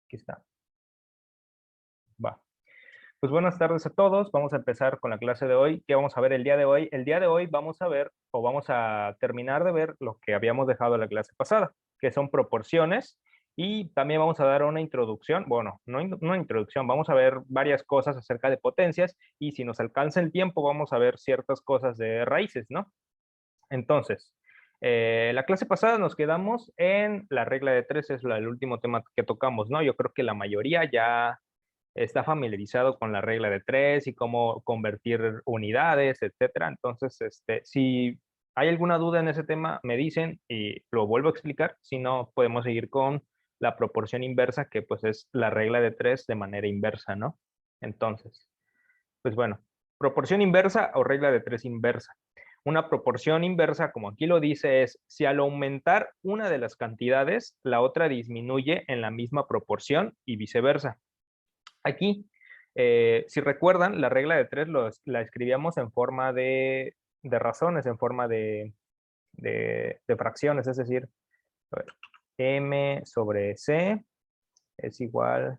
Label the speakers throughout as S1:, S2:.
S1: Aquí está. Va. Pues buenas tardes a todos. Vamos a empezar con la clase de hoy. ¿Qué vamos a ver el día de hoy? El día de hoy vamos a ver, o vamos a terminar de ver lo que habíamos dejado en la clase pasada, que son proporciones. Y también vamos a dar una introducción, bueno, no una introducción, vamos a ver varias cosas acerca de potencias y si nos alcanza el tiempo vamos a ver ciertas cosas de raíces, ¿no? Entonces, la clase pasada nos quedamos en la regla de tres, es el último tema que tocamos, ¿no? Yo creo que la mayoría ya está familiarizado con la regla de tres y cómo convertir unidades, etcétera. Entonces, si hay alguna duda en ese tema, me dicen y lo vuelvo a explicar. Si no, podemos seguir con la proporción inversa, que pues es la regla de tres de manera inversa, ¿no? Entonces, pues bueno, proporción inversa o regla de tres inversa. Una proporción inversa, como aquí lo dice, es si al aumentar una de las cantidades, la otra disminuye en la misma proporción y viceversa. Aquí, si recuerdan, la regla de tres la escribíamos en forma de razones, en forma de fracciones, es decir, a ver, m sobre c es igual.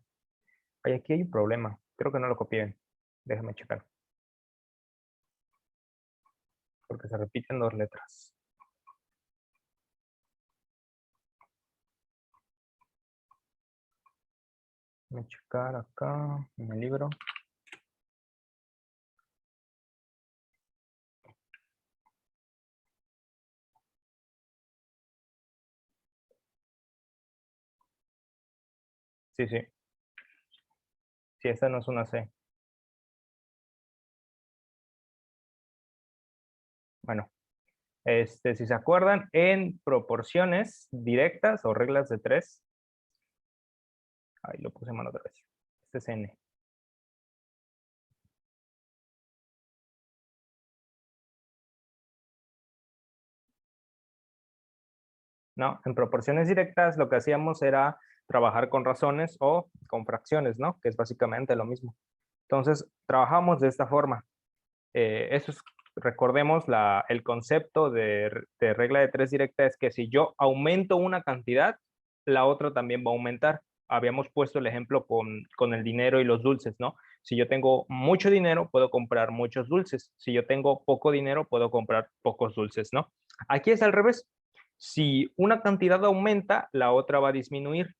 S1: Ay, aquí hay un problema, creo que no lo copié. Déjame checar, porque se repiten dos letras. Déjame checar acá en el libro. Sí, sí, sí, esta no es una c. Bueno, si se acuerdan, en proporciones directas o reglas de tres, ahí lo puse mal otra vez. Este es n. ¿No? En proporciones directas lo que hacíamos era trabajar con razones o con fracciones, ¿no? Que es básicamente lo mismo. Entonces, trabajamos de esta forma. Eso es, recordemos, el concepto de regla de tres directa es que si yo aumento una cantidad, la otra también va a aumentar. Habíamos puesto el ejemplo con el dinero y los dulces, ¿no? Si yo tengo mucho dinero, puedo comprar muchos dulces. Si yo tengo poco dinero, puedo comprar pocos dulces, ¿no? Aquí es al revés. Si una cantidad aumenta, la otra va a disminuir.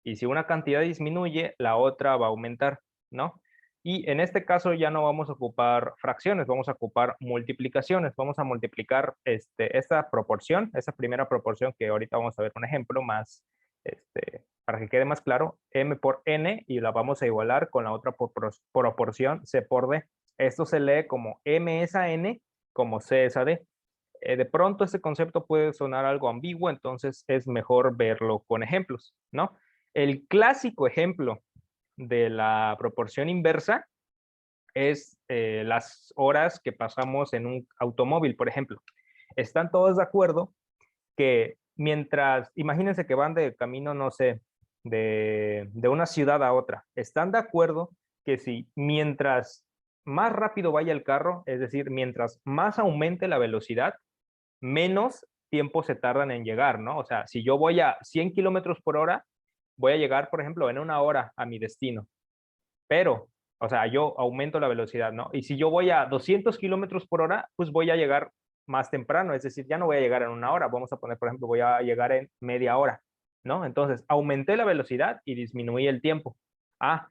S1: Y si una cantidad disminuye, la otra va a aumentar, ¿no? Y en este caso ya no vamos a ocupar fracciones, vamos a ocupar multiplicaciones. Vamos a multiplicar esta proporción, esa primera proporción que ahorita vamos a ver un ejemplo más, para que quede más claro, m por n, y la vamos a igualar con la otra proporción, c por d. Esto se lee como m es a n, como c es a d. De pronto este concepto puede sonar algo ambiguo, entonces es mejor verlo con ejemplos, ¿no? El clásico ejemplo de la proporción inversa es las horas que pasamos en un automóvil, por ejemplo. Están todos de acuerdo que mientras, imagínense que van de camino, no sé, de una ciudad a otra, están de acuerdo que si mientras más rápido vaya el carro, es decir, mientras más aumente la velocidad, menos tiempo se tardan en llegar, ¿no? O sea, si yo voy a 100 kilómetros por hora, voy a llegar, por ejemplo, en una hora a mi destino. Pero, o sea, yo aumento la velocidad, ¿no? Y si yo voy a 200 kilómetros por hora, pues voy a llegar más temprano, es decir, ya no voy a llegar en una hora, vamos a poner, por ejemplo, voy a llegar en media hora, ¿no? Entonces, aumenté la velocidad y disminuí el tiempo. Ah,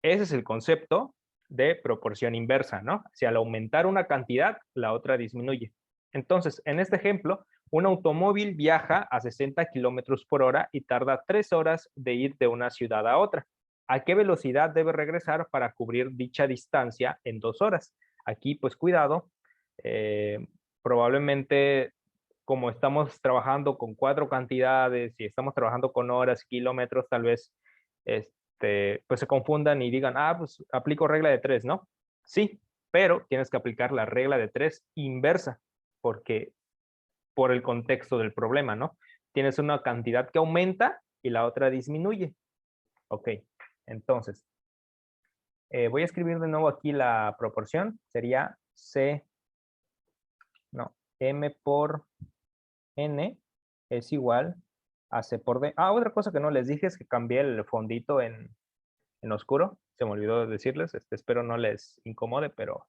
S1: ese es el concepto de proporción inversa, ¿no? Si al aumentar una cantidad, la otra disminuye. Entonces, en este ejemplo, un automóvil viaja a 60 kilómetros por hora y tarda 3 horas de ir de una ciudad a otra. ¿A qué velocidad debe regresar para cubrir dicha distancia en 2 horas? Aquí, pues cuidado, eh, probablemente como estamos trabajando con 4 cantidades y estamos trabajando con horas, kilómetros, tal vez pues se confundan y digan, ah, pues aplico regla de 3, ¿no? Sí, pero tienes que aplicar la regla de 3 inversa, porque por el contexto del problema, ¿no? Tienes una cantidad que aumenta y la otra disminuye. Ok, entonces, voy a escribir de nuevo aquí la proporción. Sería C, no, M por N es igual a C por D. Ah, otra cosa que no les dije es que cambié el fondito en oscuro. Se me olvidó decirles. Espero no les incomode, pero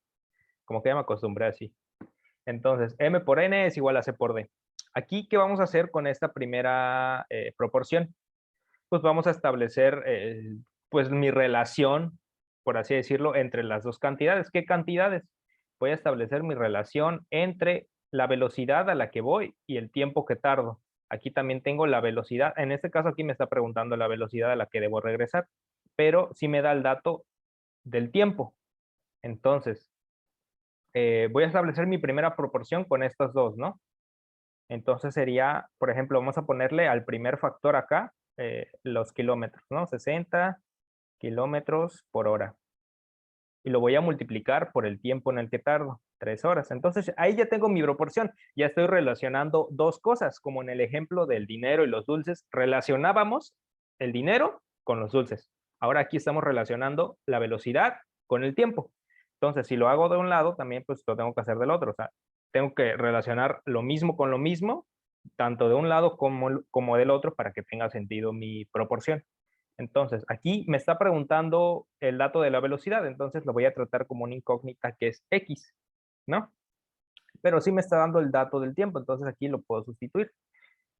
S1: como que ya me acostumbré así. Entonces, M por N es igual a C por D. Aquí, ¿qué vamos a hacer con esta primera proporción? Pues vamos a establecer pues mi relación, por así decirlo, entre las dos cantidades. ¿Qué cantidades? Voy a establecer mi relación entre la velocidad a la que voy y el tiempo que tardo. Aquí también tengo la velocidad. En este caso aquí me está preguntando la velocidad a la que debo regresar, pero sí me da el dato del tiempo. Entonces, voy a establecer mi primera proporción con estas dos, ¿no? Entonces sería, por ejemplo, vamos a ponerle al primer factor acá los kilómetros, ¿no? 60 kilómetros por hora. Y lo voy a multiplicar por el tiempo en el que tardo, 3 horas. Entonces ahí ya tengo mi proporción. Ya estoy relacionando dos cosas, como en el ejemplo del dinero y los dulces. Relacionábamos el dinero con los dulces. Ahora aquí estamos relacionando la velocidad con el tiempo. Entonces, si lo hago de un lado, también pues lo tengo que hacer del otro. O sea, tengo que relacionar lo mismo con lo mismo, tanto de un lado como del otro, para que tenga sentido mi proporción. Entonces, aquí me está preguntando el dato de la velocidad, entonces lo voy a tratar como una incógnita que es X, ¿no? Pero sí me está dando el dato del tiempo, entonces aquí lo puedo sustituir.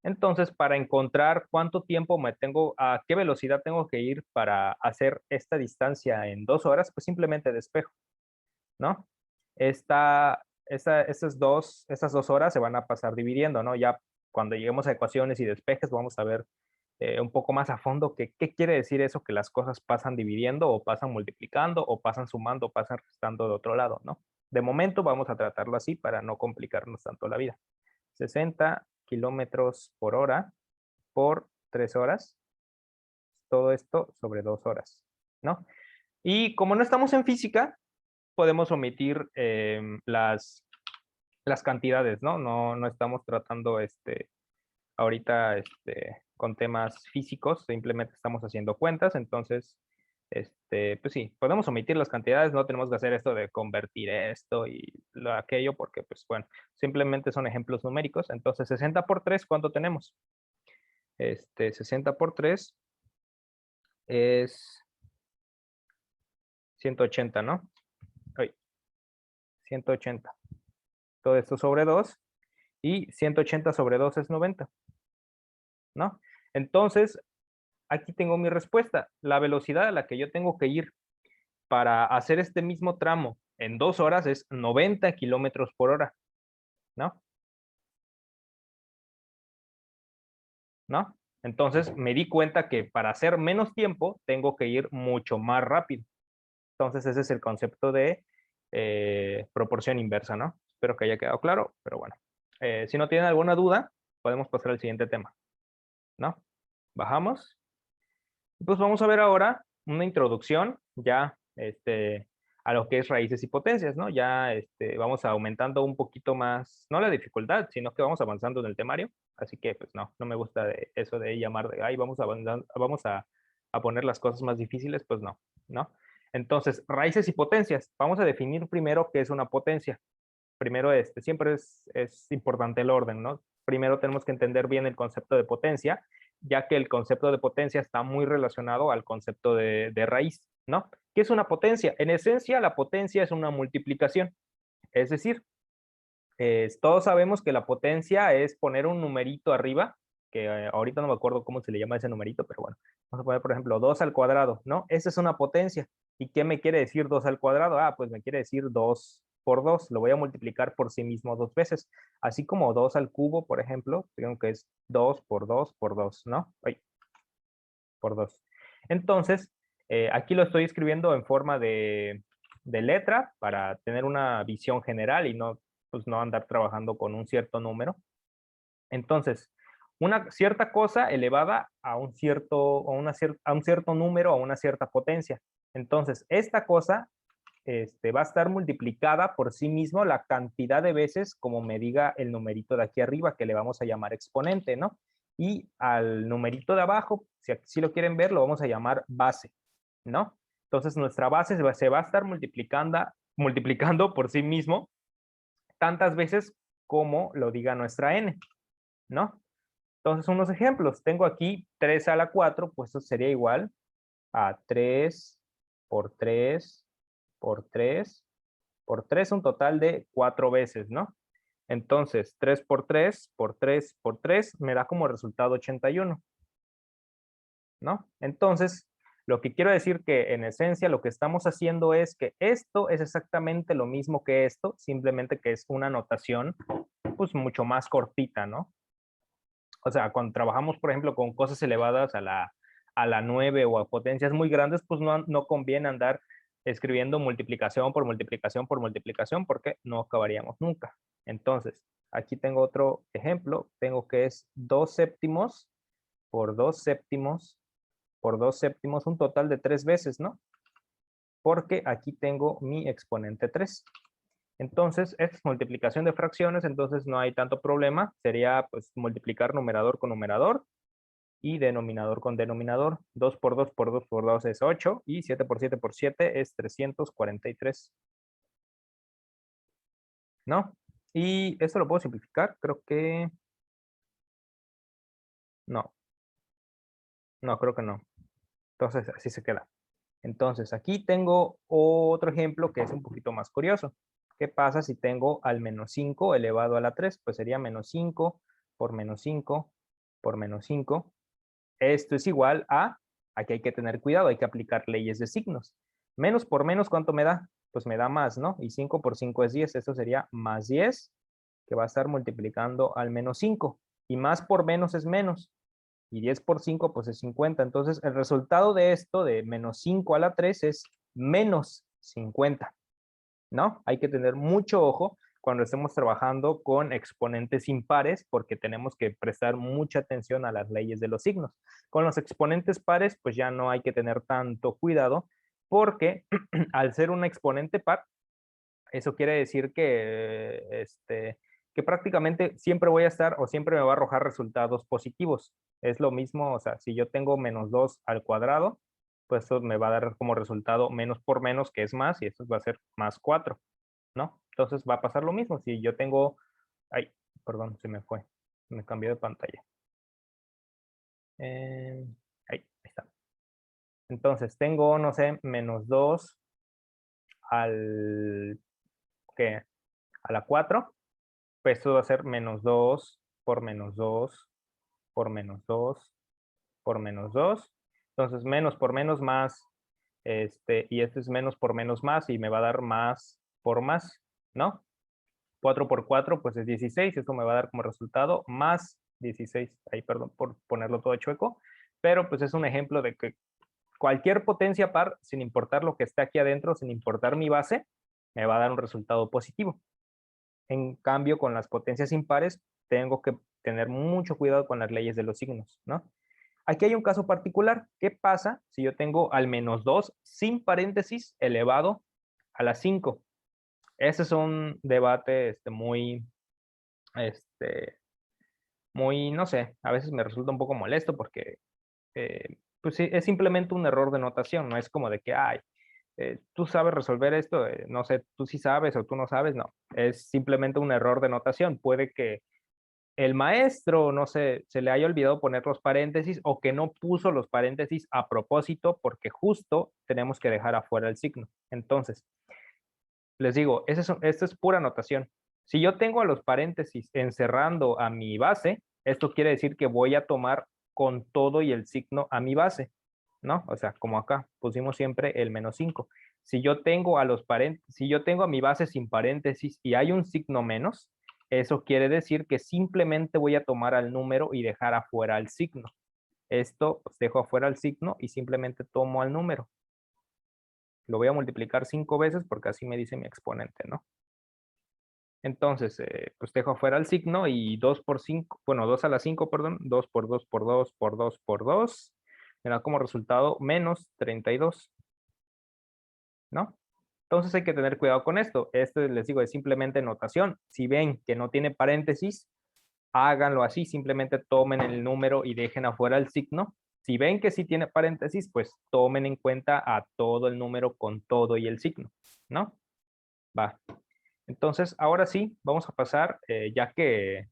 S1: Entonces, para encontrar cuánto tiempo a qué velocidad tengo que ir para hacer esta distancia en 2 horas, pues simplemente despejo, ¿no? Estas dos horas se van a pasar dividiendo, ¿no? Ya cuando lleguemos a ecuaciones y despejes vamos a ver un poco más a fondo qué quiere decir eso, que las cosas pasan dividiendo o pasan multiplicando o pasan sumando o pasan restando de otro lado, ¿no? De momento vamos a tratarlo así para no complicarnos tanto la vida. 60 kilómetros por hora por 3 horas. Todo esto sobre 2 horas, ¿no? Y como no estamos en física, podemos omitir las cantidades, ¿no? No estamos tratando ahorita con temas físicos, simplemente estamos haciendo cuentas, entonces, pues sí, podemos omitir las cantidades, no tenemos que hacer esto de convertir esto y aquello, porque, pues bueno, simplemente son ejemplos numéricos. Entonces, 60 por 3, ¿cuánto tenemos? 60 por 3 es 180, ¿no? Ay, 180. Todo esto sobre 2 y 180 sobre 2 es 90, ¿no? Entonces, aquí tengo mi respuesta. La velocidad a la que yo tengo que ir para hacer este mismo tramo en 2 horas es 90 kilómetros por hora, ¿no? ¿No? Entonces me di cuenta que para hacer menos tiempo tengo que ir mucho más rápido. Entonces ese es el concepto de proporción inversa, ¿no? Espero que haya quedado claro, pero bueno. Si no tienen alguna duda, podemos pasar al siguiente tema, ¿no? Bajamos. Pues vamos a ver ahora una introducción ya a lo que es raíces y potencias, ¿no? Ya vamos aumentando un poquito más, no la dificultad, sino que vamos avanzando en el temario. Así que, pues no me gusta eso de llamar de, ay, vamos avanzando, vamos a poner las cosas más difíciles, pues ¿no? Entonces, raíces y potencias. Vamos a definir primero qué es una potencia. Primero, siempre es importante el orden, ¿no? Primero tenemos que entender bien el concepto de potencia, ya que el concepto de potencia está muy relacionado al concepto de raíz, ¿no? ¿Qué es una potencia? En esencia, la potencia es una multiplicación. Es decir, todos sabemos que la potencia es poner un numerito arriba, que ahorita no me acuerdo cómo se le llama ese numerito, pero bueno, vamos a poner, por ejemplo, 2 al cuadrado, ¿no? Esa es una potencia. ¿Y qué me quiere decir 2 al cuadrado? Ah, pues me quiere decir 2 por 2. Lo voy a multiplicar por sí mismo 2 veces. Así como 2 al cubo, por ejemplo, tengo que es 2 por 2 por 2, ¿no? Ay, por 2. Entonces, aquí lo estoy escribiendo en forma de letra para tener una visión general y pues no andar trabajando con un cierto número. Entonces, una cierta cosa elevada a un cierto número, a una cierta potencia. Entonces, esta cosa va a estar multiplicada por sí mismo la cantidad de veces como me diga el numerito de aquí arriba, que le vamos a llamar exponente, ¿no? Y al numerito de abajo, si así lo quieren ver, lo vamos a llamar base, ¿no? Entonces, nuestra base se va a estar multiplicando por sí mismo tantas veces como lo diga nuestra n, ¿no? Entonces, unos ejemplos. Tengo aquí 3 a la 4, pues eso sería igual a 3 por 3 por 3 por 3, un total de 4 veces, ¿no? Entonces, 3 por 3 por 3 por 3 me da como resultado 81, ¿no? Entonces, lo que quiero decir que en esencia lo que estamos haciendo es que esto es exactamente lo mismo que esto, simplemente que es una notación pues mucho más cortita, ¿no? O sea, cuando trabajamos, por ejemplo, con cosas elevadas a la 9 o a potencias muy grandes, pues no conviene andar escribiendo multiplicación por multiplicación por multiplicación porque no acabaríamos nunca. Entonces, aquí tengo otro ejemplo. Tengo que es 2 séptimos por 2 séptimos por 2 séptimos, un total de 3 veces, ¿no? Porque aquí tengo mi exponente 3. Entonces, esta es multiplicación de fracciones, entonces no hay tanto problema. Sería pues multiplicar numerador con numerador y denominador con denominador. 2 por 2 por 2 por 2 es 8 y 7 por 7 por 7 es 343. ¿No? Y esto lo puedo simplificar, creo que... No, no, creo que no. Entonces, así se queda. Entonces, aquí tengo otro ejemplo que es un poquito más curioso. ¿Qué pasa si tengo al menos 5 elevado a la 3? Pues sería menos 5 por menos 5 por menos 5. Esto es igual a, aquí hay que tener cuidado, hay que aplicar leyes de signos. Menos por menos, ¿cuánto me da? Pues me da más, ¿no? Y 5 por 5 es 10, esto sería más 10, que va a estar multiplicando al menos 5. Y más por menos es menos. Y 10 por 5, pues es 50. Entonces, el resultado de esto, de menos 5 a la 3, es menos 50, ¿no? Hay que tener mucho ojo cuando estemos trabajando con exponentes impares, porque tenemos que prestar mucha atención a las leyes de los signos. Con los exponentes pares, pues ya no hay que tener tanto cuidado, porque al ser un exponente par, eso quiere decir que prácticamente siempre voy a estar o siempre me va a arrojar resultados positivos. Es lo mismo, o sea, si yo tengo menos 2 al cuadrado, pues eso me va a dar como resultado menos por menos, que es más, y esto va a ser más 4, ¿no? Entonces va a pasar lo mismo. Si yo tengo, ay, perdón, se me fue, me cambió de pantalla. Ahí está. Entonces tengo, no sé, menos 2 al, ¿qué? A la 4. Pues esto va a ser menos 2 por menos 2 por menos 2 por menos 2. Entonces, menos por menos más, y este es menos por menos más y me va a dar más por más, ¿no? 4 por 4, pues es 16. Esto me va a dar como resultado más 16. Ahí, perdón por ponerlo todo chueco. Pero pues es un ejemplo de que cualquier potencia par, sin importar lo que esté aquí adentro, sin importar mi base, me va a dar un resultado positivo. En cambio, con las potencias impares, tengo que tener mucho cuidado con las leyes de los signos, ¿no? Aquí hay un caso particular. ¿Qué pasa si yo tengo al menos 2 sin paréntesis elevado a la 5? Ese es un debate este, muy, no sé, a veces me resulta un poco molesto porque pues sí, es simplemente un error de notación, no es como de que, ay, tú sabes resolver esto, no sé, tú sí sabes o tú no sabes, no, es simplemente un error de notación. Puede que el maestro, no sé, se le haya olvidado poner los paréntesis o que no puso los paréntesis a propósito porque justo tenemos que dejar afuera el signo. Entonces, les digo, esto es pura notación. Si yo tengo a los paréntesis encerrando a mi base, esto quiere decir que voy a tomar con todo y el signo a mi base, ¿no? O sea, como acá pusimos siempre el menos 5. Si yo tengo si yo tengo a mi base sin paréntesis y hay un signo menos, eso quiere decir que simplemente voy a tomar al número y dejar afuera el signo. Esto, pues dejo afuera el signo y simplemente tomo al número. Lo voy a multiplicar 5 veces porque así me dice mi exponente, ¿no? Entonces, pues dejo afuera el signo y 2 por 5, bueno, 2 a la 5, perdón, 2 por 2 por 2 por 2 por 2, me da como resultado menos 32, ¿no? Entonces hay que tener cuidado con esto. Esto les digo, es simplemente notación. Si ven que no tiene paréntesis, háganlo así, simplemente tomen el número y dejen afuera el signo. Si ven que sí tiene paréntesis, pues tomen en cuenta a todo el número con todo y el signo, ¿no? Va. Entonces, ahora sí, vamos a pasar, ya que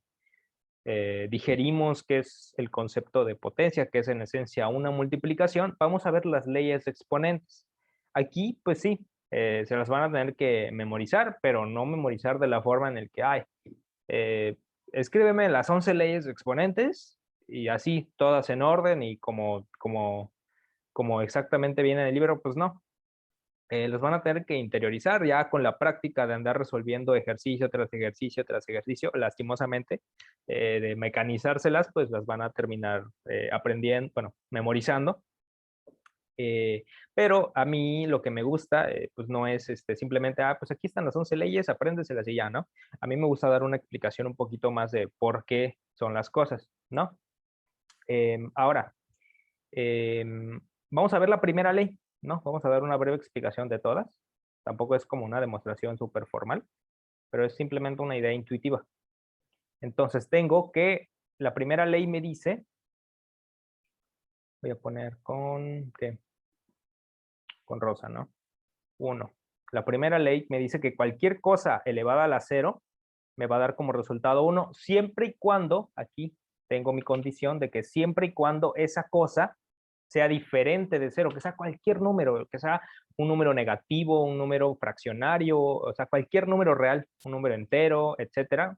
S1: digerimos qué es el concepto de potencia, que es en esencia una multiplicación, vamos a ver las leyes de exponentes. Aquí, pues sí, se las van a tener que memorizar, pero no memorizar de la forma en el que hay. Escríbeme las 11 leyes de exponentes y así, todas en orden y como exactamente viene en el libro, pues no. Los van a tener que interiorizar ya con la práctica de andar resolviendo ejercicio tras ejercicio tras ejercicio, lastimosamente, de mecanizárselas, pues las van a terminar aprendiendo, bueno, memorizando. Pero a mí lo que me gusta, pues no es simplemente, pues aquí están las 11 leyes, apréndeselas y ya, ¿no? A mí me gusta dar una explicación un poquito más de por qué son las cosas, ¿no? Ahora, vamos a ver la primera ley, ¿no? Vamos a dar una breve explicación de todas. Tampoco es como una demostración súper formal, pero es simplemente una idea intuitiva. Entonces tengo que la primera ley me dice, voy a poner ¿qué? Con rosa, ¿no? 1. La primera ley me dice que cualquier cosa elevada a la 0 me va a dar como resultado 1, siempre y cuando, aquí tengo mi condición de que siempre y cuando esa cosa sea diferente de 0, que sea cualquier número, que sea un número negativo, un número fraccionario, o sea, cualquier número real, un número entero, etcétera.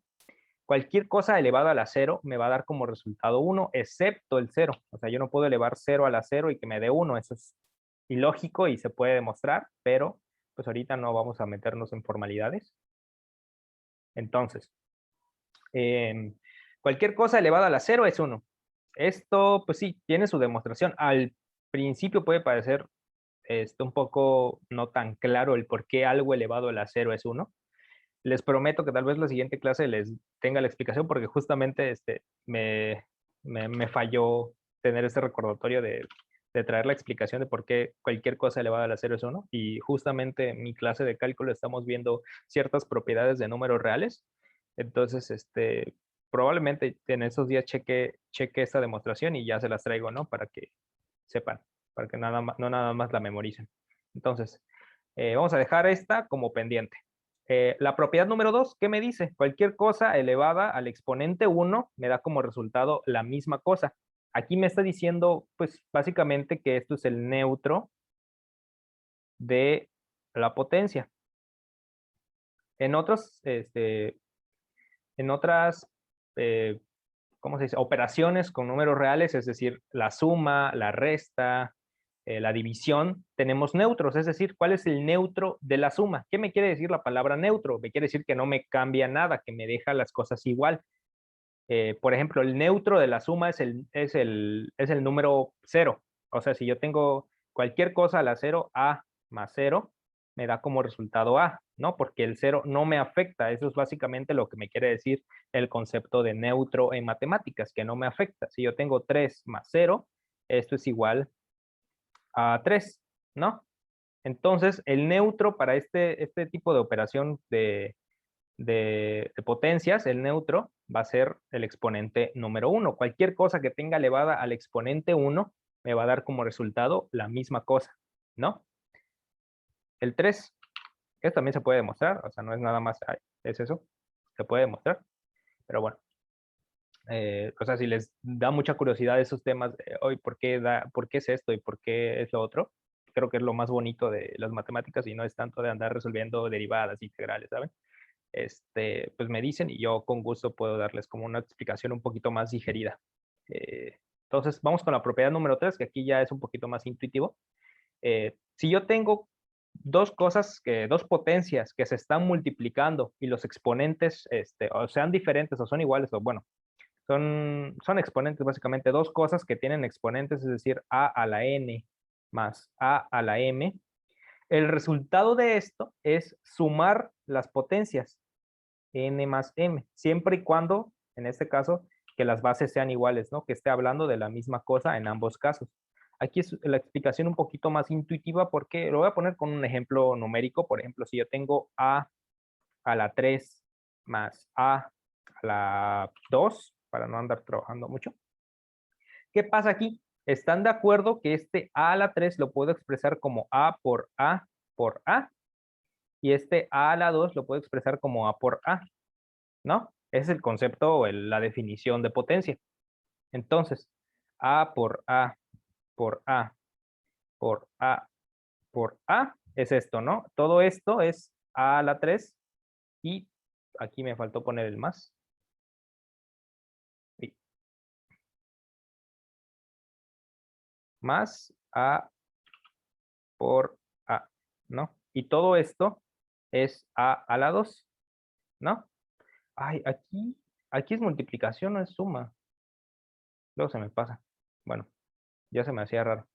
S1: Cualquier cosa elevada a la 0 me va a dar como resultado 1, excepto el 0. O sea, yo no puedo elevar 0 a la 0 y que me dé 1. Eso es ilógico y se puede demostrar, pero pues ahorita no vamos a meternos en formalidades. Entonces, cualquier cosa elevada a la 0 es 1. Esto, pues sí, tiene su demostración. Al principio puede parecer un poco no tan claro el por qué algo elevado a la 0 es 1. Les prometo que tal vez la siguiente clase les tenga la explicación porque justamente me falló tener este recordatorio de traer la explicación de por qué cualquier cosa elevada a la 0 es 1. Y justamente en mi clase de cálculo estamos viendo ciertas propiedades de números reales. Entonces, probablemente en esos días cheque esta demostración y ya se las traigo, ¿no? Para que sepan, para que no nada más la memoricen. Entonces, vamos a dejar esta como pendiente. La propiedad número 2, ¿qué me dice? Cualquier cosa elevada al exponente 1 me da como resultado la misma cosa. Aquí me está diciendo, pues, básicamente que esto es el neutro de la potencia. En otras, eh, ¿cómo se dice? Operaciones con números reales, es decir, la suma, la resta, la división, tenemos neutros, es decir, ¿cuál es el neutro de la suma? ¿Qué me quiere decir la palabra neutro? Me quiere decir que no me cambia nada, que me deja las cosas igual. Por ejemplo, el neutro de la suma es el número 0. O sea, si yo tengo cualquier cosa a la 0, A más 0, me da como resultado A, ¿no? Porque el 0 no me afecta. Eso es básicamente lo que me quiere decir el concepto de neutro en matemáticas, que no me afecta. Si yo tengo 3 más 0, esto es igual a 3, ¿no? Entonces, el neutro para este tipo de operación de potencias, el neutro va a ser el exponente número 1. Cualquier cosa que tenga elevada al exponente 1 me va a dar como resultado la misma cosa, ¿no? El 3, esto también se puede demostrar, o sea, no es nada más, es eso, se puede demostrar, pero bueno. O sea, si les da mucha curiosidad esos temas, hoy ¿por qué es esto y por qué es lo otro? Creo que es lo más bonito de las matemáticas y no es tanto de andar resolviendo derivadas, integrales, ¿saben? Pues me dicen y yo con gusto puedo darles como una explicación un poquito más digerida. Entonces, vamos con la propiedad número 3, que aquí ya es un poquito más intuitivo. Si yo tengo dos potencias que se están multiplicando y los exponentes o sean diferentes o son iguales, o bueno, son exponentes básicamente, dos cosas que tienen exponentes, es decir, a a la n más a a la m. El resultado de esto es sumar las potencias n más m, siempre y cuando, en este caso, que las bases sean iguales, ¿no? Que esté hablando de la misma cosa en ambos casos. Aquí es la explicación un poquito más intuitiva porque lo voy a poner con un ejemplo numérico. Por ejemplo, si yo tengo a la 3 más a la 2, para no andar trabajando mucho. ¿Qué pasa aquí? ¿Están de acuerdo que este a la 3 lo puedo expresar como a por a por a? Y este a la 2 lo puedo expresar como a por a, ¿no? Ese es el concepto o la definición de potencia. Entonces, A por A por A por A por A es esto, ¿no? Todo esto es A a la 3 y aquí me faltó poner el más. Sí. Más A por A, ¿no? Y todo esto es A a la 2, ¿no? Ay, aquí es multiplicación, no es suma. Luego se me pasa. Bueno, ya se me hacía raro.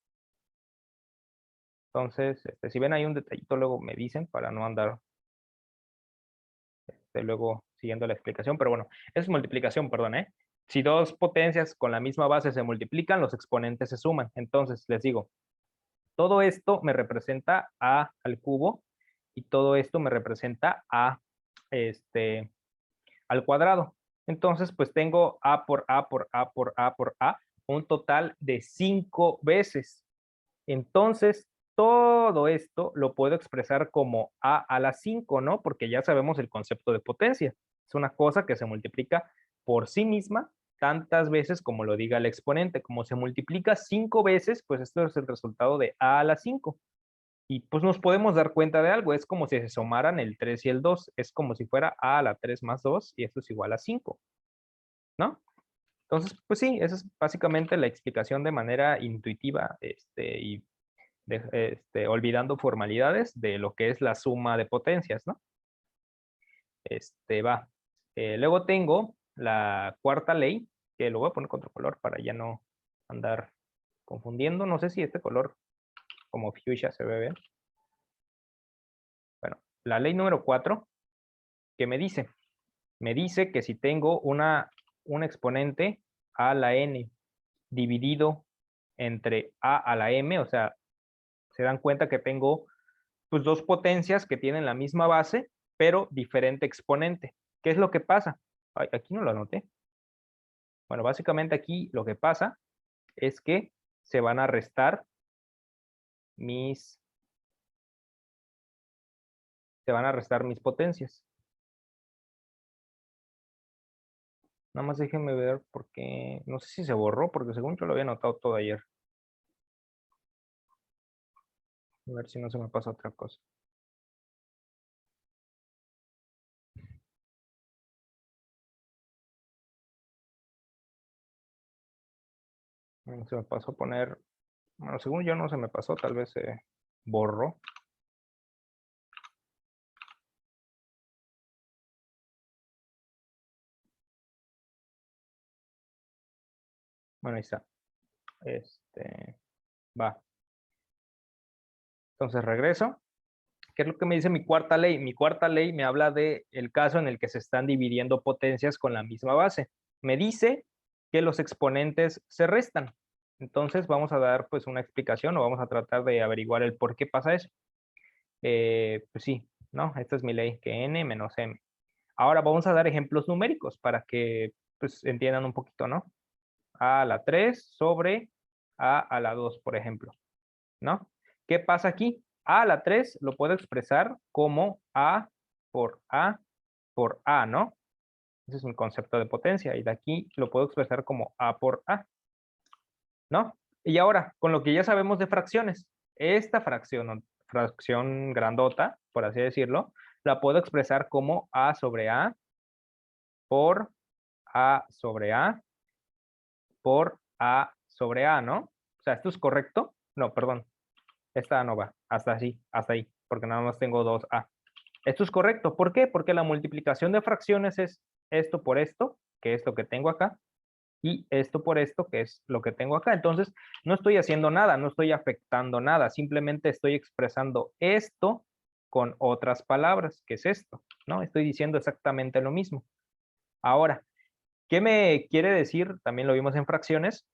S1: Entonces, si ven ahí un detallito, luego me dicen para no andar luego siguiendo la explicación. Pero bueno, es multiplicación, perdón, ¿eh? Si dos potencias con la misma base se multiplican, los exponentes se suman. Entonces, les digo, todo esto me representa A al cubo y todo esto me representa A al cuadrado. Entonces, pues tengo A por A por A por A por A, un total de 5 veces. Entonces, todo esto lo puedo expresar como A a la 5, ¿no? Porque ya sabemos el concepto de potencia. Es una cosa que se multiplica por sí misma tantas veces como lo diga el exponente. Como se multiplica 5 veces, pues esto es el resultado de A a la 5. Y pues nos podemos dar cuenta de algo. Es como si se sumaran el 3 y el 2. Es como si fuera A a la 3 más 2 y esto es igual a 5, ¿no? Entonces, pues sí, esa es básicamente la explicación de manera intuitiva y olvidando formalidades de lo que es la suma de potencias, ¿no? Va. Luego tengo la cuarta ley, que lo voy a poner con otro color para ya no andar confundiendo. No sé si este color como fuchsia se ve bien. Bueno, la ley número 4, que me dice que si tengo un exponente a la n dividido entre a a la m, o sea, se dan cuenta que tengo pues dos potencias que tienen la misma base, pero diferente exponente. ¿Qué es lo que pasa? Ay, aquí no lo anoté. Bueno, básicamente aquí lo que pasa es que se van a restar mis potencias. Nada más déjenme ver porque no sé si se borró, porque según yo lo había anotado todo ayer. A ver si no se me pasa otra cosa. Bueno, se me pasó a poner, bueno, según yo no se me pasó, tal vez se borró. Bueno, ahí está. Va. Entonces regreso. ¿Qué es lo que me dice mi cuarta ley? Mi cuarta ley me habla de el caso en el que se están dividiendo potencias con la misma base. Me dice que los exponentes se restan. Entonces vamos a dar pues una explicación o vamos a tratar de averiguar el por qué pasa eso. Pues sí, ¿no? Esta es mi ley, que n menos m. Ahora vamos a dar ejemplos numéricos para que pues entiendan un poquito, ¿no? A a la 3 sobre A a la 2, por ejemplo, ¿no? ¿Qué pasa aquí? A a la 3 lo puedo expresar como A por A por A, ¿no? Ese es mi concepto de potencia y de aquí lo puedo expresar como A por A, ¿no? Y ahora, con lo que ya sabemos de fracciones, esta fracción grandota, por así decirlo, la puedo expresar como A sobre A por A sobre A por A sobre A, ¿no? O sea, ¿esto es correcto? No, perdón. Esta no va. Hasta así, hasta ahí, porque nada más tengo 2A. Esto es correcto. ¿Por qué? Porque la multiplicación de fracciones es esto por esto, que es lo que tengo acá, y esto por esto, que es lo que tengo acá. Entonces, no estoy haciendo nada, no estoy afectando nada, simplemente estoy expresando esto con otras palabras, que es esto, ¿no? Estoy diciendo exactamente lo mismo. Ahora, ¿qué me quiere decir? También lo vimos en fracciones.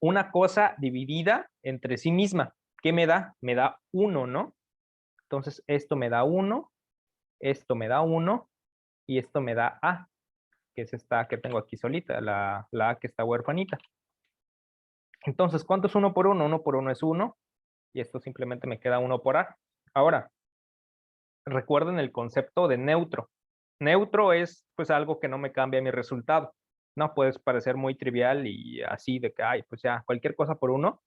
S1: Una cosa dividida entre sí misma. ¿Qué me da? Me da 1, ¿no? Entonces, esto me da 1, esto me da 1 y esto me da A, que es esta que tengo aquí solita, la A que está huerfanita. Entonces, ¿cuánto es 1 por 1? 1 por 1 es 1 y esto simplemente me queda 1 por A. Ahora, recuerden el concepto de neutro. Neutro es pues algo que no me cambia mi resultado, ¿no? Puede parecer muy trivial y así de que, ay, pues ya, cualquier cosa por uno,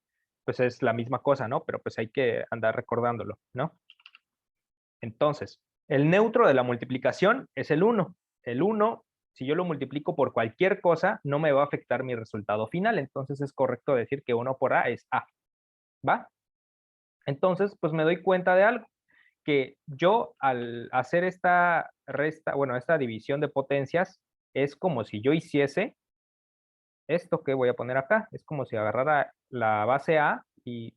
S1: pues es la misma cosa, ¿no? Pero pues hay que andar recordándolo, ¿no? Entonces, el neutro de la multiplicación es el 1. El 1, si yo lo multiplico por cualquier cosa, no me va a afectar mi resultado final. Entonces es correcto decir que 1 por A es A, ¿va? Entonces, pues me doy cuenta de algo, que yo al hacer esta resta, bueno, esta división de potencias, es como si yo hiciese esto que voy a poner acá. Es como si agarrara la base A y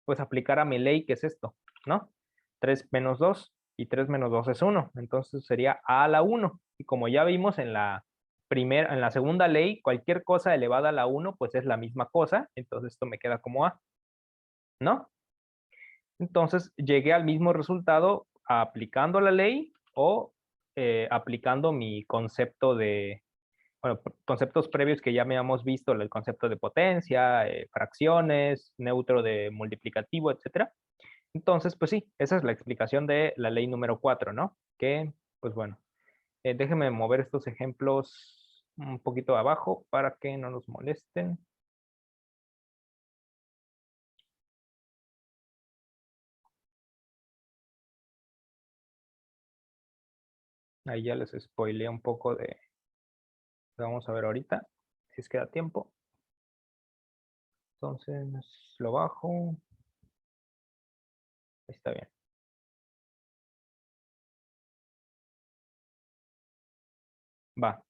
S1: pues aplicara mi ley, que es esto, ¿no? 3 menos 2 y 3 menos 2 es 1. Entonces sería A a la 1. Y como ya vimos en la segunda ley, cualquier cosa elevada a la 1, pues es la misma cosa. Entonces esto me queda como A, ¿no? Entonces llegué al mismo resultado aplicando la ley o aplicando mi concepto de, bueno, conceptos previos que ya me habíamos visto, el concepto de potencia, fracciones, neutro de multiplicativo, etcétera. Entonces, pues sí, esa es la explicación de la ley número 4, ¿no? Que, pues bueno, déjenme mover estos ejemplos un poquito abajo para que no nos molesten. Ahí ya les spoileé un poco de... Vamos a ver ahorita, si es que da tiempo. Entonces, lo bajo. Ahí está bien. Va.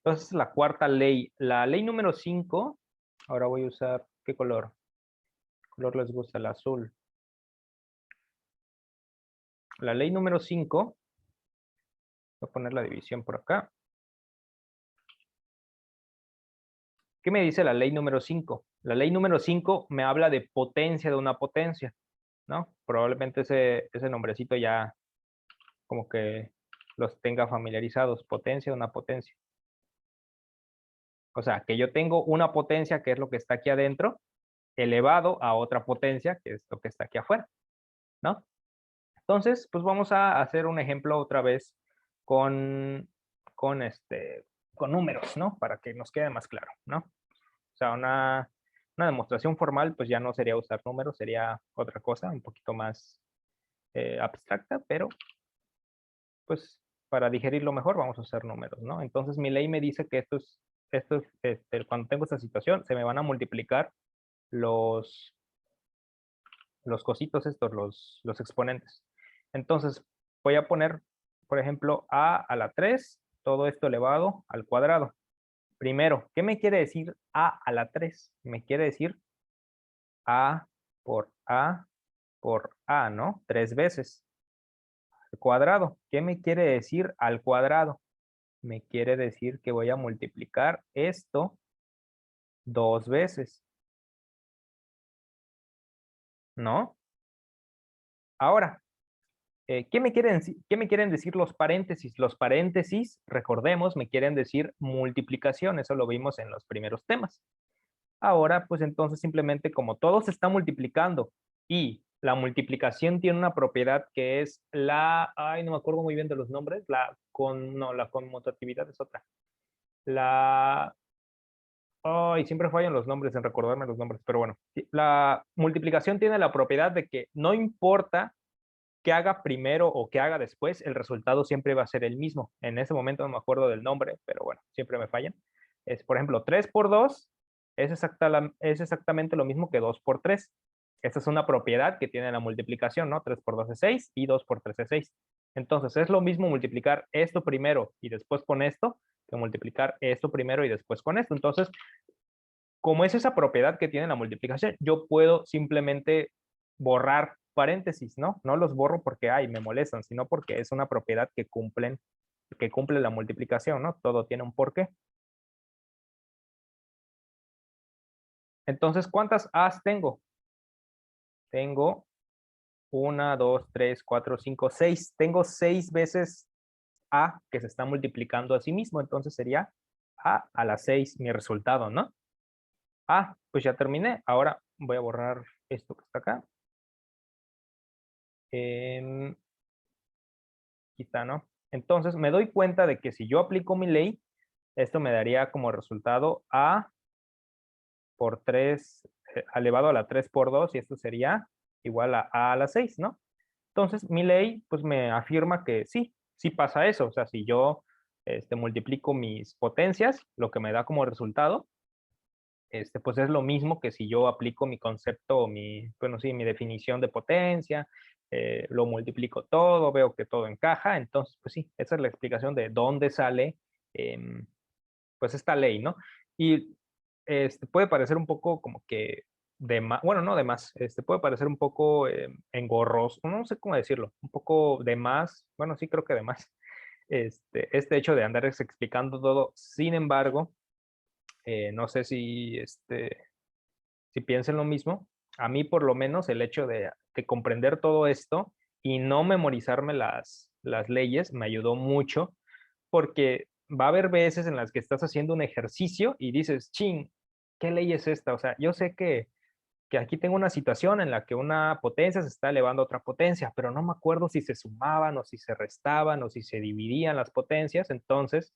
S1: Entonces, la cuarta ley. La ley número 5. Ahora voy a usar, ¿qué color? ¿Qué color les gusta? El azul. La ley número 5. Voy a poner la división por acá. ¿Qué me dice la ley número 5? La ley número 5 me habla de potencia de una potencia, ¿no? Probablemente ese nombrecito ya como que los tenga familiarizados. Potencia de una potencia. O sea, que yo tengo una potencia, que es lo que está aquí adentro, elevado a otra potencia, que es lo que está aquí afuera, ¿no? Entonces, pues vamos a hacer un ejemplo otra vez con, con, con números, ¿no? Para que nos quede más claro, ¿no? O sea, una demostración formal, pues ya no sería usar números, sería otra cosa, un poquito más abstracta, pero pues para digerirlo mejor vamos a usar números, ¿no? Entonces mi ley me dice que cuando tengo esta situación, se me van a multiplicar los, los cositos estos, los exponentes. Entonces voy a poner, por ejemplo, a la 3, todo esto elevado al cuadrado. Primero, ¿qué me quiere decir a la 3? Me quiere decir a por a por a, ¿no? 3 veces. Al cuadrado. ¿Qué me quiere decir al cuadrado? Me quiere decir que voy a multiplicar esto 2 veces, ¿no? Ahora, qué me quieren decir los paréntesis? Los paréntesis, recordemos, me quieren decir multiplicación. Eso lo vimos en los primeros temas. Ahora, pues entonces simplemente como todo se está multiplicando y la multiplicación tiene una propiedad que es ay, no me acuerdo muy bien de los nombres, no, la conmutatividad es otra. Ay, siempre fallan los nombres en recordarme los nombres, pero bueno, la multiplicación tiene la propiedad de que no importa qué haga primero o qué haga después, el resultado siempre va a ser el mismo. En ese momento no me acuerdo del nombre, pero bueno, siempre me fallan. Es, por ejemplo, 3 por 2 es exactamente lo mismo que 2 por 3. Esta es una propiedad que tiene la multiplicación, ¿no? 3 por 2 es 6 y 2 por 3 es 6. Entonces, es lo mismo multiplicar esto primero y después con esto que multiplicar esto primero y después con esto. Entonces, como es esa propiedad que tiene la multiplicación, yo puedo simplemente borrar paréntesis, ¿no? No los borro porque, ay, me molestan, sino porque es una propiedad que cumple la multiplicación, ¿no? Todo tiene un porqué. Entonces, ¿cuántas A's tengo? Tengo 1, 2, 3, 4, 5, 6. Tengo 6 veces A que se está multiplicando a sí mismo. Entonces sería A a la 6 mi resultado, ¿no? Pues ya terminé. Ahora voy a borrar esto que está acá. Quita, ¿no? Entonces me doy cuenta de que si yo aplico mi ley, esto me daría como resultado a por 3 elevado a la 3 por 2, y esto sería igual a la 6, ¿no? Entonces, mi ley, pues me afirma que sí, sí pasa eso. O sea, si yo multiplico mis potencias, lo que me da como resultado, pues es lo mismo que si yo aplico mi concepto o mi, bueno, sí, mi definición de potencia, lo multiplico todo, veo que todo encaja. Entonces, pues sí, esa es la explicación de dónde sale, pues esta ley, ¿no? Y puede parecer un poco como que de más, bueno, no de más, puede parecer un poco engorroso, no sé cómo decirlo, un poco de más, bueno, sí creo que de más, este hecho de andar explicando todo. Sin embargo, no sé si, si piensen lo mismo. A mí, por lo menos, el hecho de comprender todo esto y no memorizarme las leyes me ayudó mucho, porque va a haber veces en las que estás haciendo un ejercicio y dices, ching, ¿qué ley es esta? O sea, yo sé que aquí tengo una situación en la que una potencia se está elevando a otra potencia, pero no me acuerdo si se sumaban o si se restaban o si se dividían las potencias. Entonces,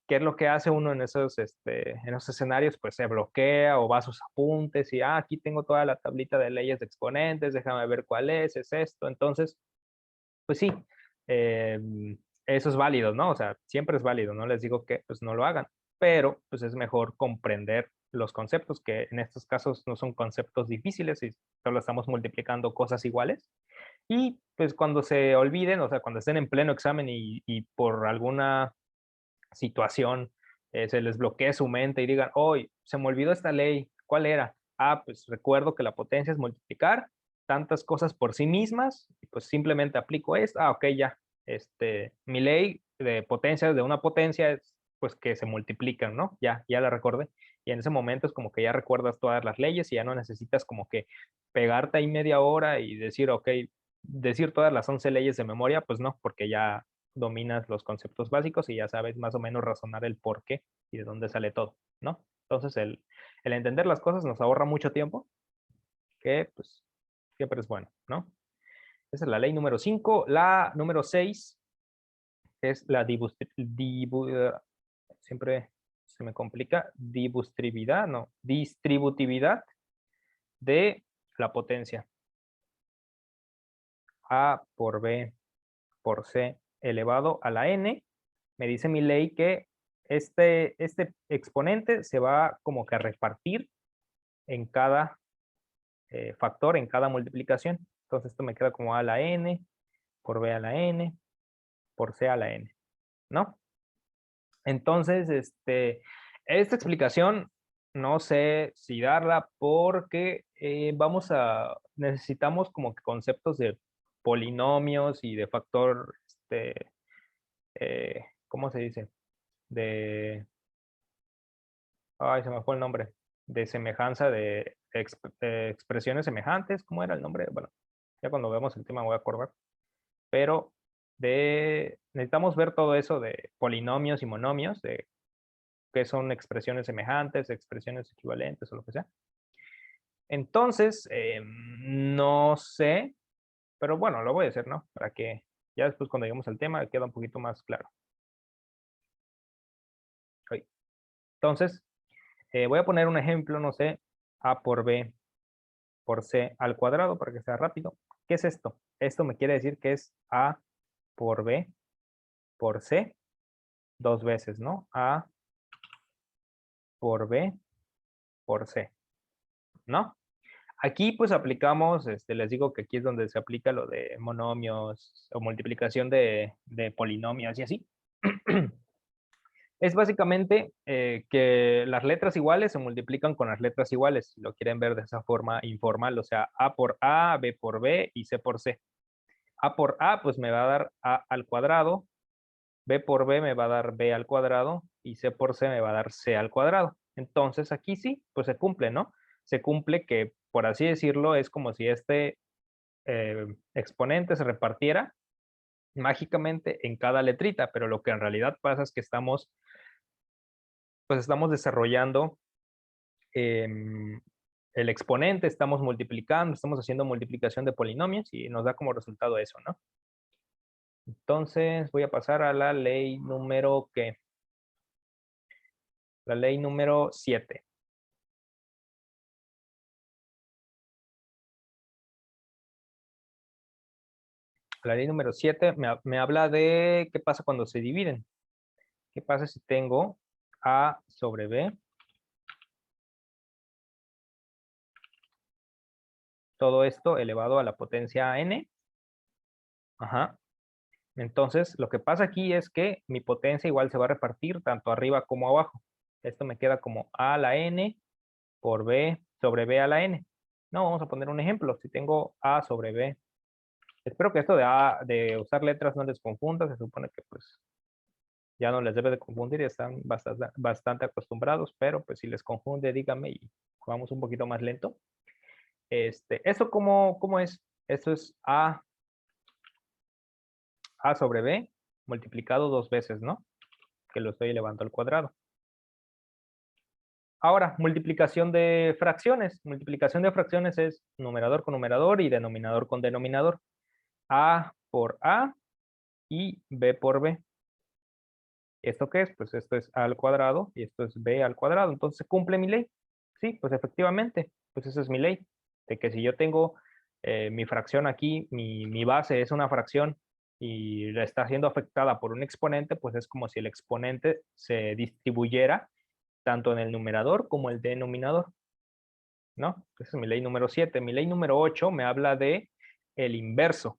S1: ¿qué es lo que hace uno en esos escenarios? Pues se bloquea o va a sus apuntes y, aquí tengo toda la tablita de leyes de exponentes, déjame ver cuál es esto. Entonces, pues sí, eh, eso es válido, ¿no? O sea, siempre es válido, no les digo que pues no lo hagan, pero pues es mejor comprender los conceptos, que en estos casos no son conceptos difíciles y solo estamos multiplicando cosas iguales. Y pues cuando se olviden, o sea, cuando estén en pleno examen y por alguna situación se les bloquee su mente y digan, hoy se me olvidó esta ley, ¿cuál era? Pues recuerdo que la potencia es multiplicar tantas cosas por sí mismas, y pues simplemente aplico esto. Ok, ya, mi ley de potencias de una potencia es pues que se multiplican, ¿no? Ya la recordé. Y en ese momento es como que ya recuerdas todas las leyes y ya no necesitas como que pegarte ahí media hora y decir, ok, decir todas las 11 leyes de memoria, pues no, porque ya dominas los conceptos básicos y ya sabes más o menos razonar el por qué y de dónde sale todo, ¿no? Entonces, el entender las cosas nos ahorra mucho tiempo, que pues siempre es bueno, ¿no? Esa es la ley número 5. La número 6 es la siempre se me complica, distributividad, no, distributividad de la potencia. A por B por C elevado a la n. Me dice mi ley que este exponente se va como que a repartir en cada factor, en cada multiplicación. Entonces esto me queda como a la n, por b a la n, por c a la n, ¿no? Entonces, esta explicación no sé si darla porque necesitamos como que conceptos de polinomios y de factor, ¿cómo se dice? De, ay, se me fue el nombre, de semejanza de expresiones semejantes. ¿Cómo era el nombre? Bueno, ya cuando veamos el tema me voy a acordar. Pero necesitamos ver todo eso de polinomios y monomios, de qué son expresiones semejantes, expresiones equivalentes o lo que sea. Entonces, no sé, pero bueno, lo voy a hacer, ¿no? Para que ya después cuando lleguemos al tema quede un poquito más claro. Ok. Entonces, voy a poner un ejemplo, no sé, a por b por c al cuadrado para que sea rápido. ¿Qué es esto? Esto me quiere decir que es a por b por c dos veces, ¿no? A por b por c, ¿no? Aquí pues aplicamos, les digo que aquí es donde se aplica lo de monomios o multiplicación de polinomios y así. Es básicamente que las letras iguales se multiplican con las letras iguales, si lo quieren ver de esa forma informal, o sea, a por a, b por b y c por c. A por a pues me va a dar a al cuadrado, b por b me va a dar b al cuadrado y c por c me va a dar c al cuadrado. Entonces aquí sí, pues se cumple, ¿no? Se cumple que, por así decirlo, es como si este exponente se repartiera mágicamente en cada letrita, pero lo que en realidad pasa es que pues estamos desarrollando el exponente, estamos multiplicando, estamos haciendo multiplicación de polinomios y nos da como resultado eso, ¿no? Entonces voy a pasar a la ley número, ¿qué? La ley número 7. La ley número 7 me habla de qué pasa cuando se dividen. ¿Qué pasa si tengo A sobre B? Todo esto elevado a la potencia n. Ajá. Entonces, lo que pasa aquí es que mi potencia igual se va a repartir tanto arriba como abajo. Esto me queda como A a la n por B sobre B a la n. No, vamos a poner un ejemplo. Si tengo A sobre B. Espero que esto de usar letras no les confunda. Se supone que pues ya no les debe de confundir y están bastante acostumbrados, pero pues si les confunde, díganme y vamos un poquito más lento. ¿Esto cómo es? Esto es A sobre B multiplicado 2 veces, ¿no? Que lo estoy elevando al cuadrado. Ahora, multiplicación de fracciones. Multiplicación de fracciones es numerador con numerador y denominador con denominador. A por A y B por B. ¿Esto qué es? Pues esto es A al cuadrado y esto es B al cuadrado. Entonces, ¿cumple mi ley? Sí, pues efectivamente, pues esa es mi ley. De que si yo tengo mi fracción aquí, mi base es una fracción y está siendo afectada por un exponente, pues es como si el exponente se distribuyera tanto en el numerador como el denominador, ¿no? Esa es mi ley número 7. Mi ley número 8 me habla de el inverso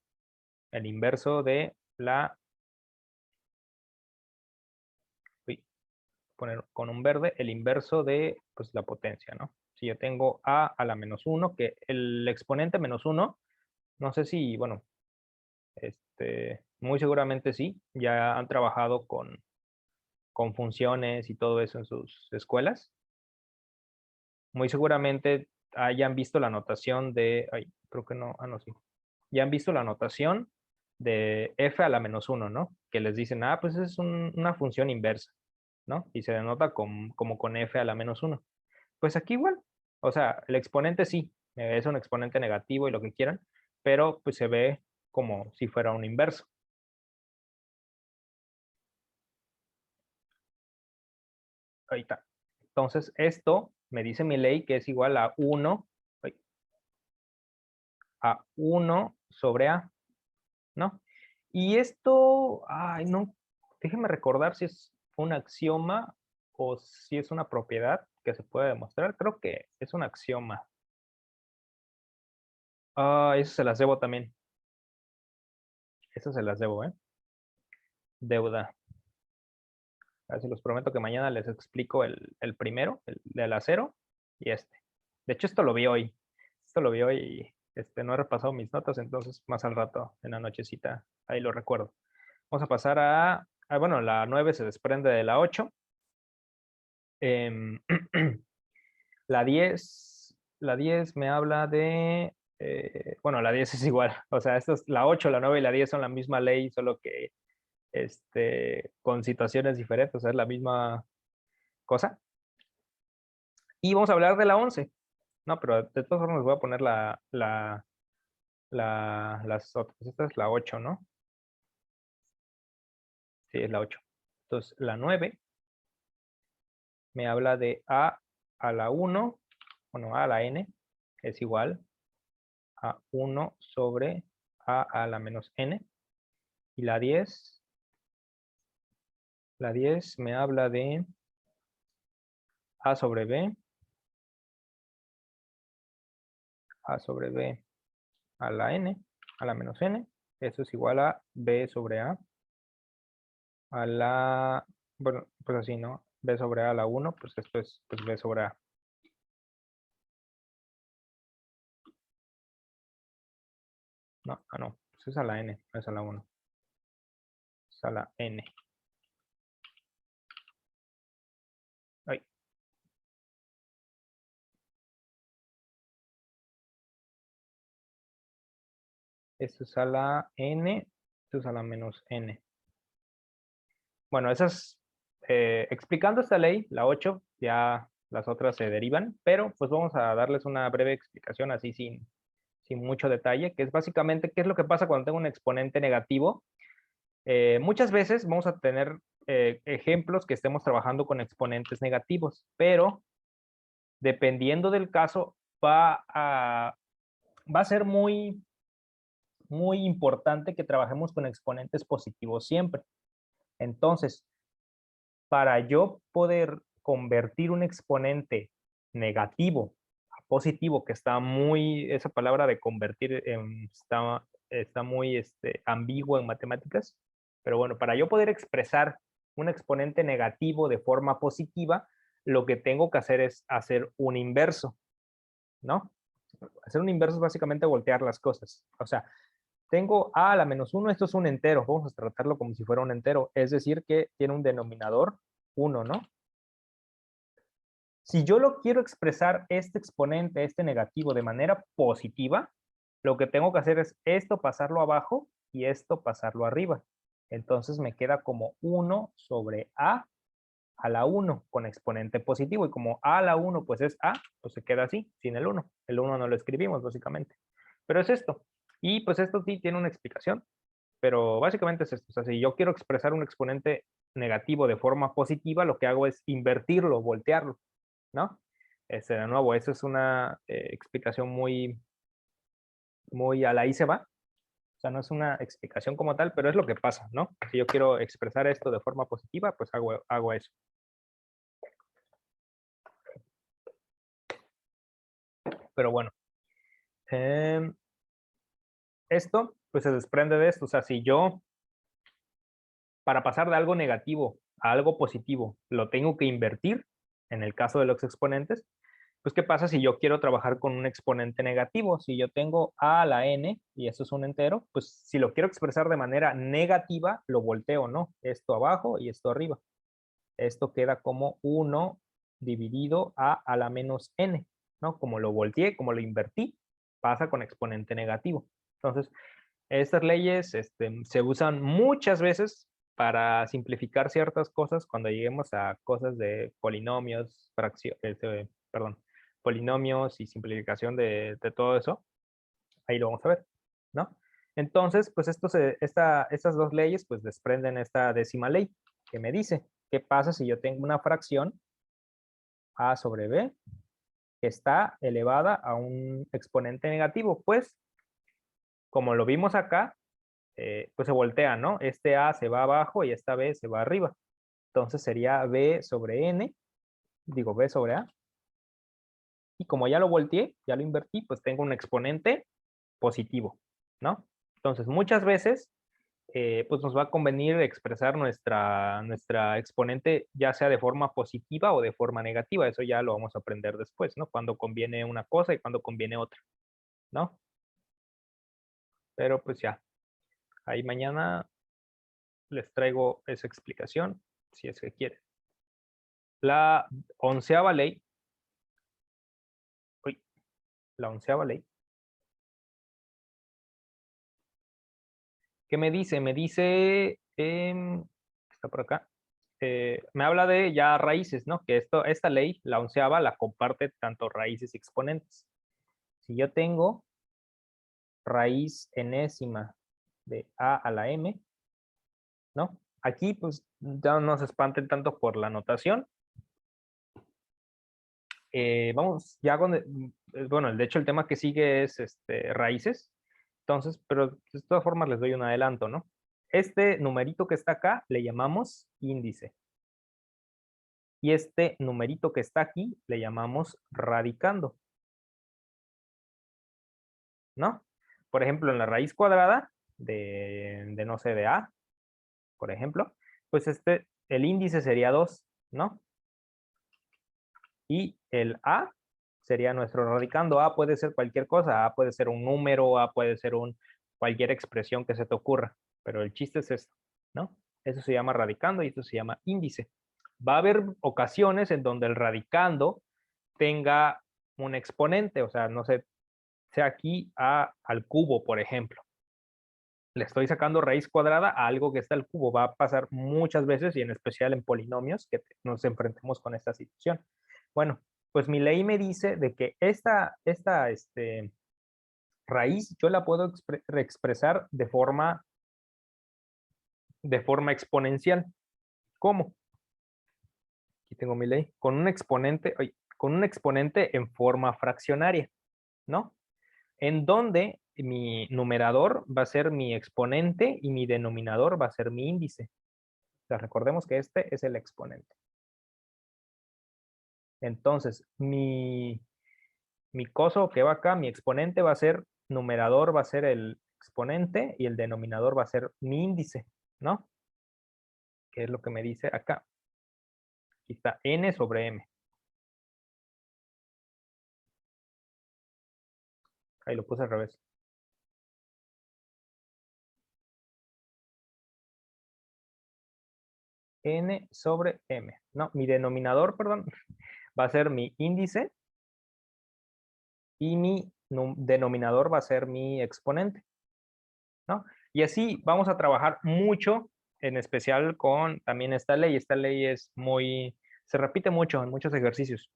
S1: de la, poner con un verde, el inverso de pues, la potencia, ¿no? Si yo tengo a la menos 1, que el exponente menos 1, no sé si, bueno, muy seguramente sí, ya han trabajado con funciones y todo eso en sus escuelas. Muy seguramente hayan visto la notación de, ay, creo que no, no, sí. Ya han visto la notación de f a la menos 1, ¿no? Que les dicen, pues es una función inversa, ¿no? Y se denota como con f a la menos 1. Pues aquí igual, o sea, el exponente sí, es un exponente negativo y lo que quieran, pero pues se ve como si fuera un inverso. Ahí está. Entonces, esto me dice mi ley que es igual a 1, sobre A, ¿no? Y esto, ay, no, déjeme recordar si es un axioma o si es una propiedad que se puede demostrar. Creo que es un axioma. Eso se las debo también. Eso se las debo, ¿eh? Deuda. A ver si los prometo que mañana les explico el primero, el del acero y este. De hecho, esto lo vi hoy. Esto lo vi hoy y no he repasado mis notas, entonces más al rato, en la nochecita, ahí lo recuerdo. Vamos a pasar bueno, la 9 se desprende de la 8. Em, la 10 me habla de, bueno, la 10 es igual, o sea, la 8, la 9 y la 10 son la misma ley, solo que con situaciones diferentes, o sea, es la misma cosa. Y vamos a hablar de la 11. No, pero de todas formas voy a poner las otras. Esta es la 8, ¿no? Sí, es la 8. Entonces, la 9 me habla de a la 1, bueno, a la n es igual a 1 sobre a la menos n. Y la 10 me habla de a sobre b, a la n, a la menos n. Eso es igual a b sobre a la, bueno, pues así, ¿no? B sobre A a la 1, pues esto es pues B sobre A. No, no, pues es a la N, no es a la 1. Es a la N. Ay. Esto es a la N, esto es a la menos N. Bueno, esas, explicando esta ley, la 8, ya las otras se derivan, pero pues vamos a darles una breve explicación así sin mucho detalle, que es básicamente qué es lo que pasa cuando tengo un exponente negativo Muchas veces vamos a tener ejemplos que estemos trabajando con exponentes negativos, pero dependiendo del caso, va a ser muy importante que trabajemos con exponentes positivos siempre. Entonces, para yo poder convertir un exponente negativo a positivo, que está muy, esa palabra de convertir está muy ambigua en matemáticas, pero bueno, para yo poder expresar un exponente negativo de forma positiva, lo que tengo que hacer es hacer un inverso, ¿no? Hacer un inverso es básicamente voltear las cosas. O sea, tengo a la menos 1, esto es un entero, vamos a tratarlo como si fuera un entero, es decir, que tiene un denominador 1, ¿no? Si yo lo quiero expresar, este exponente, este negativo, de manera positiva, lo que tengo que hacer es esto pasarlo abajo y esto pasarlo arriba. Entonces me queda como 1 sobre a la 1 con exponente positivo. Y como a la 1 pues es a, pues se queda así, sin el 1. El 1 no lo escribimos, básicamente. Pero es esto. Y pues esto sí tiene una explicación. Pero básicamente es esto. O sea, si yo quiero expresar un exponente negativo de forma positiva, lo que hago es invertirlo, voltearlo, ¿no? De nuevo, eso es una explicación muy a la ahí se va. O sea, no es una explicación como tal, pero es lo que pasa, ¿no? Si yo quiero expresar esto de forma positiva, pues hago eso. Pero bueno, esto pues se desprende de esto. O sea, si yo, para pasar de algo negativo a algo positivo, lo tengo que invertir, en el caso de los exponentes, pues ¿qué pasa si yo quiero trabajar con un exponente negativo? Si yo tengo a la n y eso es un entero, pues si lo quiero expresar de manera negativa, lo volteo, ¿no? Esto abajo y esto arriba. Esto queda como 1 dividido a la menos n, ¿no? Como lo volteé, como lo invertí, pasa con exponente negativo. Entonces, estas leyes se usan muchas veces para simplificar ciertas cosas cuando lleguemos a cosas de polinomios, perdón, polinomios y simplificación de todo eso. Ahí lo vamos a ver, ¿no? Entonces, pues estas dos leyes pues desprenden esta décima ley que me dice, ¿qué pasa si yo tengo una fracción a sobre b que está elevada a un exponente negativo? Pues, como lo vimos acá, pues se voltea, ¿no? Este a se va abajo y esta b se va arriba. Entonces sería b sobre n, digo b sobre a. Y como ya lo volteé, ya lo invertí, pues tengo un exponente positivo, ¿no? Entonces muchas veces pues nos va a convenir expresar nuestra exponente ya sea de forma positiva o de forma negativa. Eso ya lo vamos a aprender después, ¿no? Cuando conviene una cosa y cuando conviene otra, ¿no? Pero pues ya, ahí mañana les traigo esa explicación, si es que quieren. La 11ª ley, uy, la 11ª ley, ¿qué me dice? Me dice, está por acá, me habla de ya raíces, ¿no? Que esta ley, la 11ª, la comparte tanto raíces y exponentes. Si yo tengo raíz enésima de a la m, ¿no? Aquí, pues, ya no se espanten tanto por la notación. Vamos, ya con, bueno, de hecho el tema que sigue es raíces. Entonces, pero de todas formas les doy un adelanto, ¿no? Este numerito que está acá le llamamos índice. Y este numerito que está aquí le llamamos radicando, ¿no? Por ejemplo, en la raíz cuadrada de no sé, de a, por ejemplo, pues el índice sería 2, ¿no? Y el a sería nuestro radicando. A puede ser cualquier cosa, a puede ser un número, a puede ser cualquier expresión que se te ocurra, pero el chiste es esto, ¿no? Eso se llama radicando y esto se llama índice. Va a haber ocasiones en donde el radicando tenga un exponente, o sea, no sé, sea aquí a al cubo, por ejemplo. Le estoy sacando raíz cuadrada a algo que está al cubo. Va a pasar muchas veces y en especial en polinomios que nos enfrentemos con esta situación. Bueno, pues mi ley me dice de que esta raíz yo la puedo expresar de forma de forma exponencial. ¿Cómo? Aquí tengo mi ley. Con un exponente en forma fraccionaria, ¿no? En donde mi numerador va a ser mi exponente y mi denominador va a ser mi índice. O sea, recordemos que este es el exponente. Entonces, mi coso que va acá, mi exponente va a ser, numerador va a ser el exponente y el denominador va a ser mi índice, ¿no? Que es lo que me dice acá. Aquí está n sobre m. Ahí lo puse al revés. N sobre m. No, mi denominador, perdón, va a ser mi índice y mi denominador va a ser mi exponente, ¿no? Y así vamos a trabajar mucho, en especial con también esta ley. Esta ley es se repite mucho en muchos ejercicios,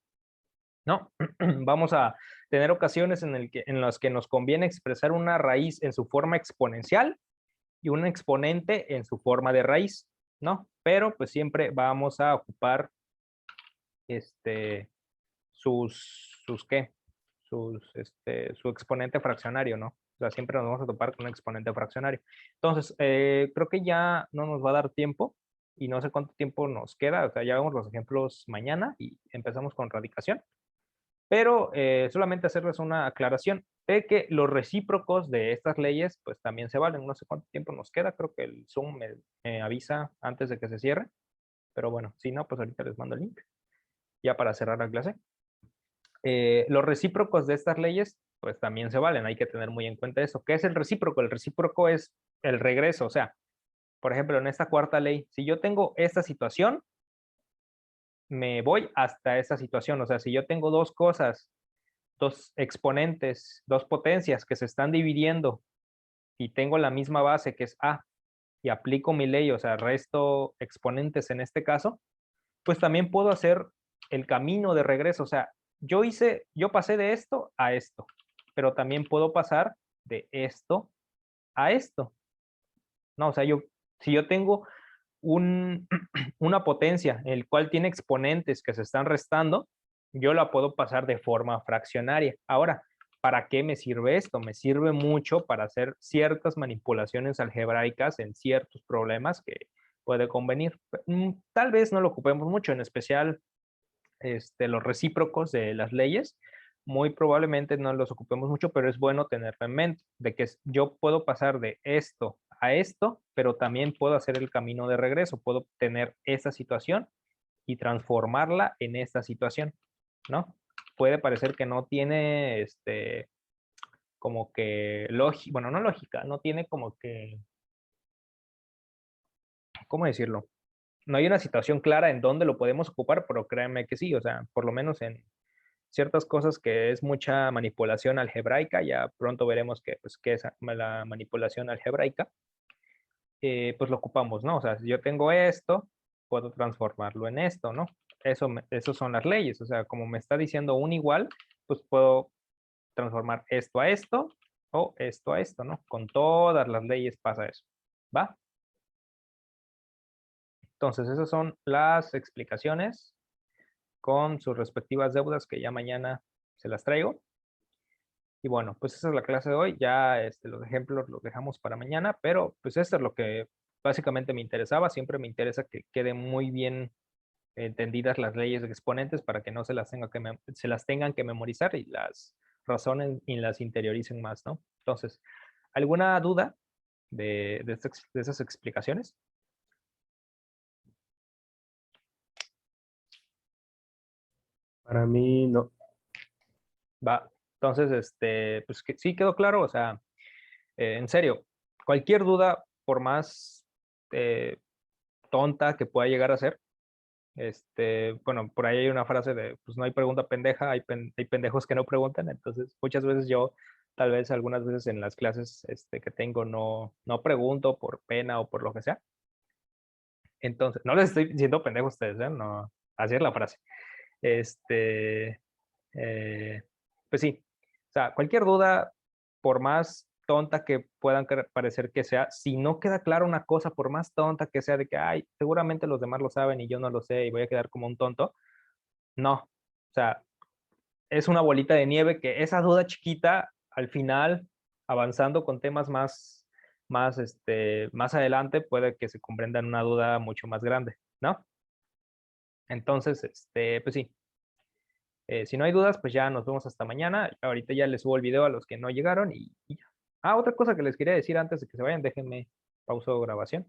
S1: ¿no? Vamos a tener ocasiones en las que nos conviene expresar una raíz en su forma exponencial y un exponente en su forma de raíz, ¿no? Pero pues siempre vamos a ocupar ¿qué? Su exponente fraccionario, ¿no? O sea, siempre nos vamos a topar con un exponente fraccionario. Entonces, creo que ya no nos va a dar tiempo y no sé cuánto tiempo nos queda. O sea, ya vemos los ejemplos mañana y empezamos con radicación. Pero solamente hacerles una aclaración de que los recíprocos de estas leyes pues también se valen. No sé cuánto tiempo nos queda, creo que el Zoom me avisa antes de que se cierre. Pero bueno, si no, pues ahorita les mando el link ya para cerrar la clase. Los recíprocos de estas leyes pues también se valen. Hay que tener muy en cuenta eso. ¿Qué es el recíproco? El recíproco es el regreso. O sea, por ejemplo, en esta cuarta ley, si yo tengo esta situación, me voy hasta esta situación. O sea, si yo tengo dos cosas, dos exponentes, dos potencias que se están dividiendo y tengo la misma base que es A y aplico mi ley, o sea, resto exponentes en este caso, pues también puedo hacer el camino de regreso. O sea, yo pasé de esto a esto, pero también puedo pasar de esto a esto. No, o sea, si yo tengo una potencia en el cual tiene exponentes que se están restando, yo la puedo pasar de forma fraccionaria. Ahora, ¿para qué me sirve esto? Me sirve mucho para hacer ciertas manipulaciones algebraicas en ciertos problemas que puede convenir. Tal vez no lo ocupemos mucho, en especial los recíprocos de las leyes. Muy probablemente no los ocupemos mucho, pero es bueno tenerlo en mente, de que yo puedo pasar de esto a esto, pero también puedo hacer el camino de regreso, puedo tener esta situación y transformarla en esta situación, ¿no? Puede parecer que no tiene, como que lógica, bueno, no lógica, no tiene como que, ¿cómo decirlo? No hay una situación clara en dónde lo podemos ocupar, pero créanme que sí, o sea, por lo menos en ciertas cosas que es mucha manipulación algebraica, ya pronto veremos pues, qué es la manipulación algebraica, pues lo ocupamos, ¿no? O sea, si yo tengo esto, puedo transformarlo en esto, ¿no? Eso son las leyes, o sea, como me está diciendo un igual, pues puedo transformar esto a esto o esto a esto, ¿no? Con todas las leyes pasa eso, ¿va? Entonces, esas son las explicaciones con sus respectivas deudas que ya mañana se las traigo. Y bueno, pues esa es la clase de hoy. Ya los ejemplos los dejamos para mañana, pero pues esto es lo que básicamente me interesaba. Siempre me interesa que queden muy bien entendidas las leyes de exponentes para que no se las tengan que memorizar y las razonen y las interioricen más, ¿no? Entonces, ¿alguna duda de esas explicaciones?
S2: Para mí no.
S1: Va. Entonces, pues que sí quedó claro, o sea, en serio, cualquier duda, por más tonta que pueda llegar a ser, bueno, por ahí hay una frase de, pues no hay pregunta pendeja, hay pendejos que no preguntan, entonces muchas veces yo, tal vez algunas veces en las clases que tengo, no pregunto por pena o por lo que sea. Entonces, no les estoy diciendo pendejos a ustedes, ¿eh? No, así es la frase. Este, eh, pues sí, o sea, cualquier duda, por más tonta que puedan parecer que sea, si no queda clara una cosa, por más tonta que sea, de que, ay, seguramente los demás lo saben y yo no lo sé y voy a quedar como un tonto, no. O sea, es una bolita de nieve que esa duda chiquita, al final, avanzando con temas más adelante, puede que se comprenda en una duda mucho más grande, ¿no? Entonces, pues sí. Si no hay dudas, pues ya nos vemos hasta mañana. Ahorita ya les subo el video a los que no llegaron y ya. Ah, otra cosa que les quería decir antes de que se vayan, déjenme pauso grabación.